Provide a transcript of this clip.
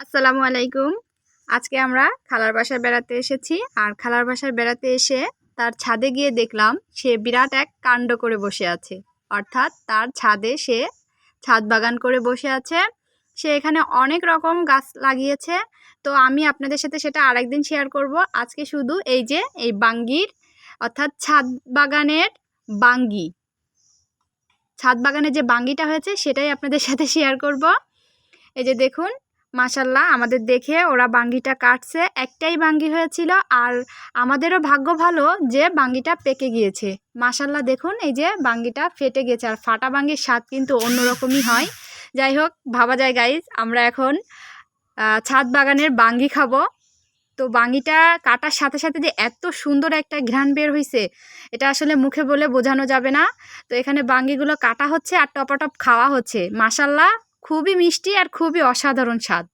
আসসালামু আলাইকুম। আজকে আমরা খালার বাসায় বেড়াতে এসেছি। আর খালার বাসায় বেড়াতে এসে তার ছাদে গিয়ে দেখলাম সে বিরাট এক কাণ্ড করে বসে আছে। অর্থাৎ তার ছাদে সে ছাদ বাগান করে বসে আছে। সে এখানে অনেক রকম গাছ লাগিয়েছে। তো আমি আপনাদের সাথে সেটা আরেকদিন শেয়ার করব। আজকে শুধু এই যে এই বাঙ্গির অর্থাৎ ছাদ বাগানের যে বাঙ্গিটা হয়েছে সেটাই আপনাদের সাথে শেয়ার করব। এই যে দেখুন, মাশাল্লাহ আমাদের দেখে ওরা বাঙ্গিটা কাটছে। একটাই বাঙ্গি হয়েছিল, আর আমাদেরও ভাগ্য ভালো যে বাঙ্গিটা পেকে গিয়েছে। মাশাল্লাহ দেখুন, এই যে বাঙ্গিটা ফেটে গেছে। আর ফাটা বাঙ্গির স্বাদ কিন্তু অন্যরকমই হয়। যাই হোক, ভাবা যায় গাইজ, আমরা এখন ছাদ বাগানের বাঙ্গি খাবো। তো বাঙ্গিটা কাটার সাথে সাথে যে এত সুন্দর একটা ঘ্রাণ বের হয়েছে, এটা আসলে মুখে বলে বোঝানো যাবে না। তো এখানে বাঙ্গিগুলো কাটা হচ্ছে আর টপাটপ খাওয়া হচ্ছে। মাশাল্লাহ খুবই মিষ্টি আর খুবই অসাধারণ স্বাদ।